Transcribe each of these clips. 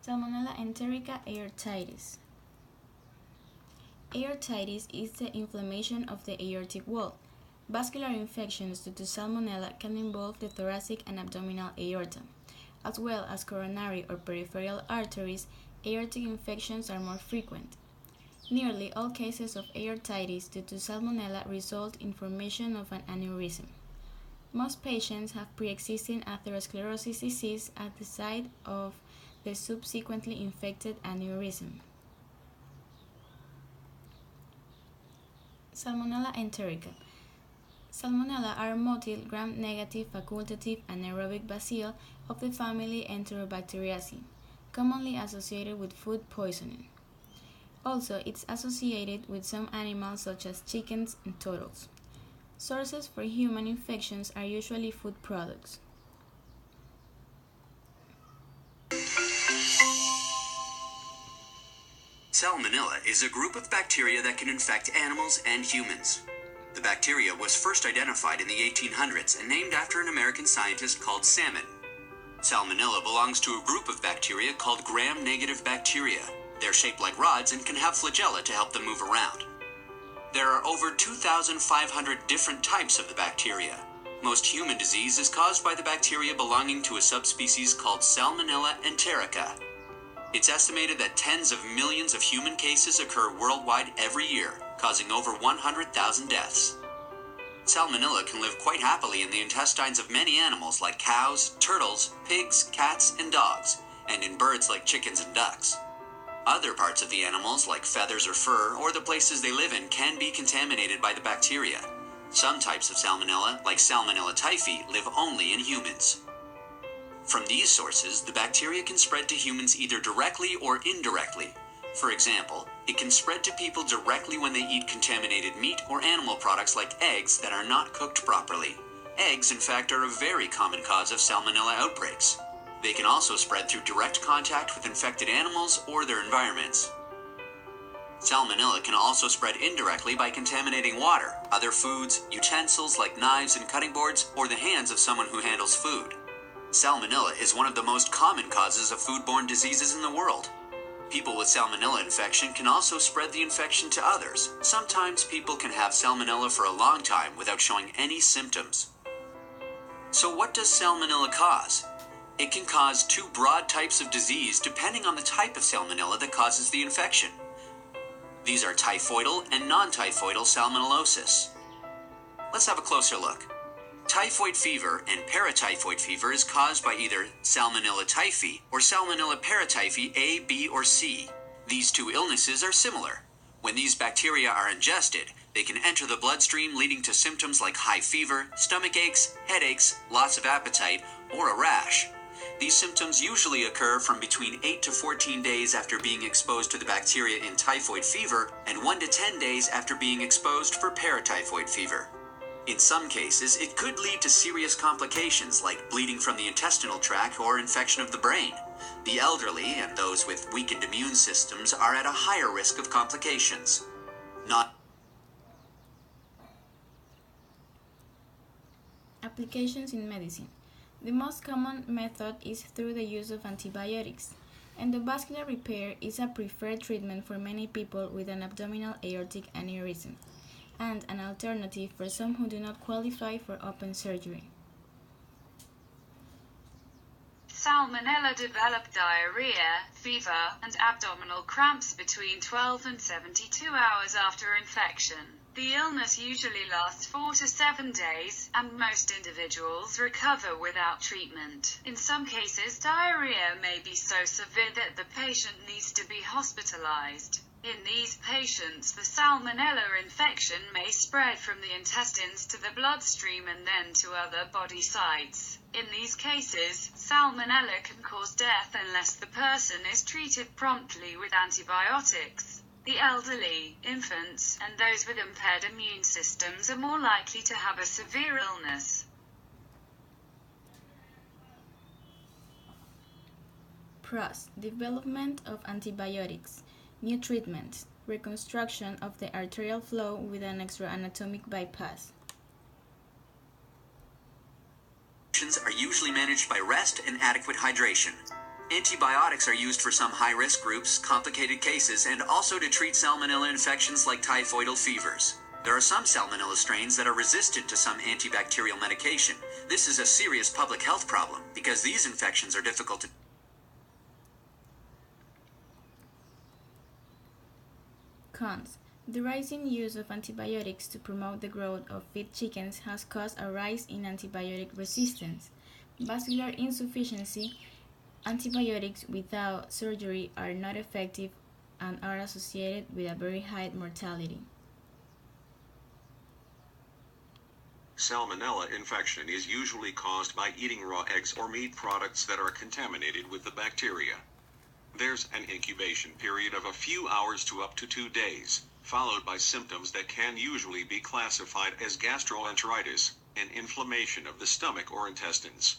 Salmonella enterica aortitis. Aortitis is the inflammation of the aortic wall. Vascular infections due to Salmonella can involve the thoracic and abdominal aorta. As well as coronary or peripheral arteries, aortic infections are more frequent. Nearly all cases of aortitis due to Salmonella result in formation of an aneurysm. Most patients have pre-existing atherosclerosis disease at the site of the subsequently infected aneurysm. Salmonella enterica. Salmonella are motile gram-negative facultative anaerobic bacilli of the family Enterobacteriaceae, commonly associated with food poisoning. Also, it's associated with some animals such as chickens and turtles. Sources for human infections are usually food products. Salmonella is a group of bacteria that can infect animals and humans. The bacteria was first identified in the 1800s and named after an American scientist called Salmon. Salmonella belongs to a group of bacteria called gram-negative bacteria. They're shaped like rods and can have flagella to help them move around. There are over 2,500 different types of the bacteria. Most human disease is caused by the bacteria belonging to a subspecies called Salmonella enterica. It's estimated that tens of millions of human cases occur worldwide every year, causing over 100,000 deaths. Salmonella can live quite happily in the intestines of many animals like cows, turtles, pigs, cats, and dogs, and in birds like chickens and ducks. Other parts of the animals, like feathers or fur, or the places they live in, can be contaminated by the bacteria. Some types of Salmonella, like Salmonella typhi, live only in humans. From these sources, the bacteria can spread to humans either directly or indirectly. For example, it can spread to people directly when they eat contaminated meat or animal products like eggs that are not cooked properly. Eggs, in fact, are a very common cause of Salmonella outbreaks. They can also spread through direct contact with infected animals or their environments. Salmonella can also spread indirectly by contaminating water, other foods, utensils like knives and cutting boards, or the hands of someone who handles food. Salmonella is one of the most common causes of foodborne diseases in the world. People with Salmonella infection can also spread the infection to others. Sometimes people can have Salmonella for a long time without showing any symptoms. So what does Salmonella cause? It can cause two broad types of disease depending on the type of Salmonella that causes the infection. These are typhoidal and non-typhoidal salmonellosis. Let's have a closer look. Typhoid fever and paratyphoid fever is caused by either Salmonella typhi or Salmonella paratyphi A, B, or C. These two illnesses are similar. When these bacteria are ingested, they can enter the bloodstream, leading to symptoms like high fever, stomach aches, headaches, loss of appetite, or a rash. These symptoms usually occur from between 8 to 14 days after being exposed to the bacteria in typhoid fever and 1 to 10 days after being exposed for paratyphoid fever. In some cases, it could lead to serious complications like bleeding from the intestinal tract or infection of the brain. The elderly and those with weakened immune systems are at a higher risk of complications. Applications in medicine. The most common method is through the use of antibiotics. Endovascular repair is a preferred treatment for many people with an abdominal aortic aneurysm, and an alternative for some who do not qualify for open surgery. Salmonella develop diarrhea, fever, and abdominal cramps between 12 and 72 hours after infection. The illness usually lasts 4 to 7 days, and most individuals recover without treatment. In some cases, diarrhea may be so severe that the patient needs to be hospitalized. In these patients, the Salmonella infection may spread from the intestines to the bloodstream and then to other body sites. In these cases, Salmonella can cause death unless the person is treated promptly with antibiotics. The elderly, infants, and those with impaired immune systems are more likely to have a severe illness. Pros: development of antibiotics, new treatments, reconstruction of the arterial flow with an extra-anatomic bypass. Are usually managed by rest and adequate hydration. Antibiotics are used for some high-risk groups, complicated cases, and also to treat salmonella infections like typhoidal fevers. There are some salmonella strains that are resistant to some antibacterial medication. This is a serious public health problem because these infections are difficult to... Cons. The rising use of antibiotics to promote the growth of feed chickens has caused a rise in antibiotic resistance. Vascular insufficiency. Antibiotics without surgery are not effective and are associated with a very high mortality. Salmonella infection is usually caused by eating raw eggs or meat products that are contaminated with the bacteria. There's an incubation period of a few hours to up to 2 days, followed by symptoms that can usually be classified as gastroenteritis, an inflammation of the stomach or intestines.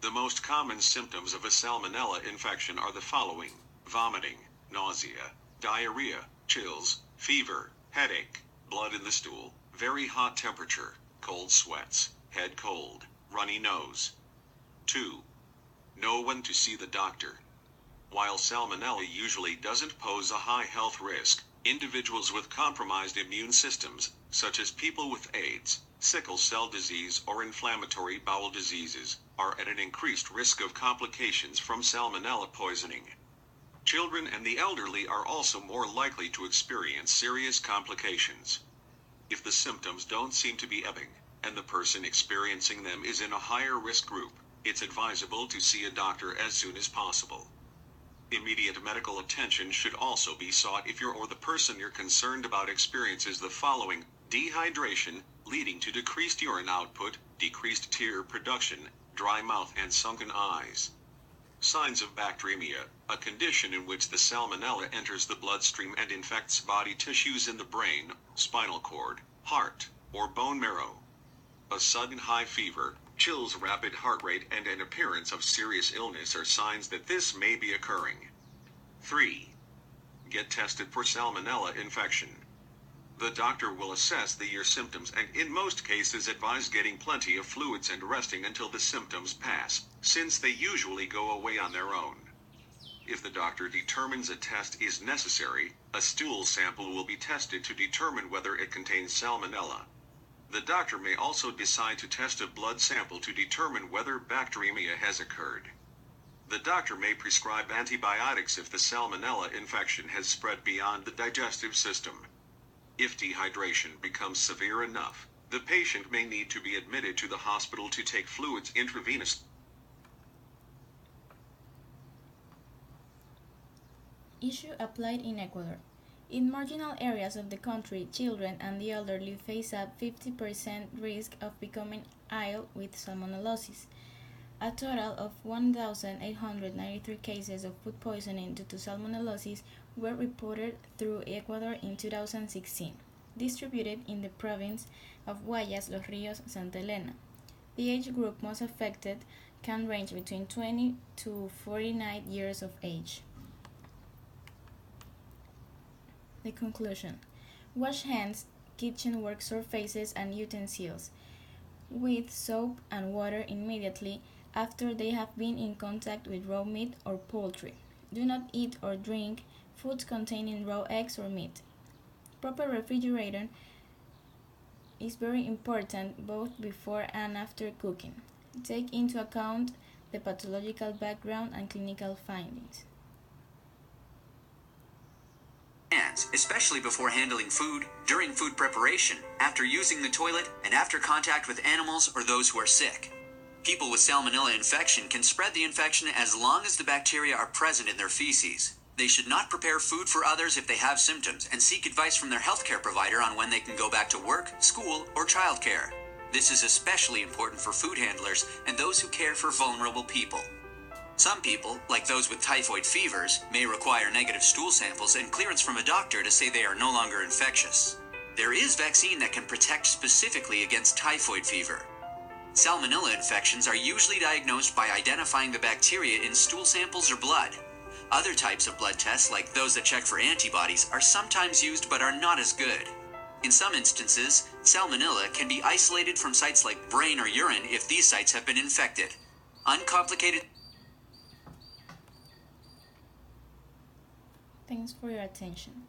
The most common symptoms of a salmonella infection are the following: vomiting, nausea, diarrhea, chills, fever, headache, blood in the stool, very hot temperature, cold sweats, head cold, runny nose. 2. Know when to see the doctor. While salmonella usually doesn't pose a high health risk, individuals with compromised immune systems, such as people with AIDS, sickle cell disease, or inflammatory bowel diseases, are at an increased risk of complications from salmonella poisoning. Children and the elderly are also more likely to experience serious complications. If the symptoms don't seem to be ebbing, and the person experiencing them is in a higher risk group, it's advisable to see a doctor as soon as possible. Immediate medical attention should also be sought if you're or the person you're concerned about experiences the following: dehydration, leading to decreased urine output, decreased tear production, dry mouth and sunken eyes. Signs of bacteremia, a condition in which the salmonella enters the bloodstream and infects body tissues in the brain, spinal cord, heart, or bone marrow. A sudden high fever, chills, rapid heart rate, and an appearance of serious illness are signs that this may be occurring. 3. Get tested for salmonella infection. The doctor will assess your symptoms and in most cases advise getting plenty of fluids and resting until the symptoms pass, since they usually go away on their own. If the doctor determines a test is necessary, a stool sample will be tested to determine whether it contains salmonella. The doctor may also decide to test a blood sample to determine whether bacteremia has occurred. The doctor may prescribe antibiotics if the salmonella infection has spread beyond the digestive system. If dehydration becomes severe enough, the patient may need to be admitted to the hospital to take fluids intravenously. Issue applied in Ecuador. In marginal areas of the country, children and the elderly face a 50% risk of becoming ill with salmonellosis. A total of 1,893 cases of food poisoning due to salmonellosis were reported through Ecuador in 2016, distributed in the province of Guayas, Los Ríos, Santa Elena. The age group most affected can range between 20 to 49 years of age. The conclusion: wash hands, kitchen work surfaces and utensils with soap and water immediately after they have been in contact with raw meat or poultry. Do not eat or drink foods containing raw eggs or meat. Proper refrigeration is very important both before and after cooking. Take into account the pathological background and clinical findings. Hands, especially before handling food, during food preparation, after using the toilet, and after contact with animals or those who are sick. People with salmonella infection can spread the infection as long as the bacteria are present in their feces. They should not prepare food for others if they have symptoms and seek advice from their healthcare provider on when they can go back to work, school, or childcare. This is especially important for food handlers and those who care for vulnerable people. Some people, like those with typhoid fevers, may require negative stool samples and clearance from a doctor to say they are no longer infectious. There is vaccine that can protect specifically against typhoid fever. Salmonella infections are usually diagnosed by identifying the bacteria in stool samples or blood. Other types of blood tests, like those that check for antibodies, are sometimes used but are not as good. In some instances, salmonella can be isolated from sites like brain or urine if these sites have been infected. Uncomplicated Thanks for your attention.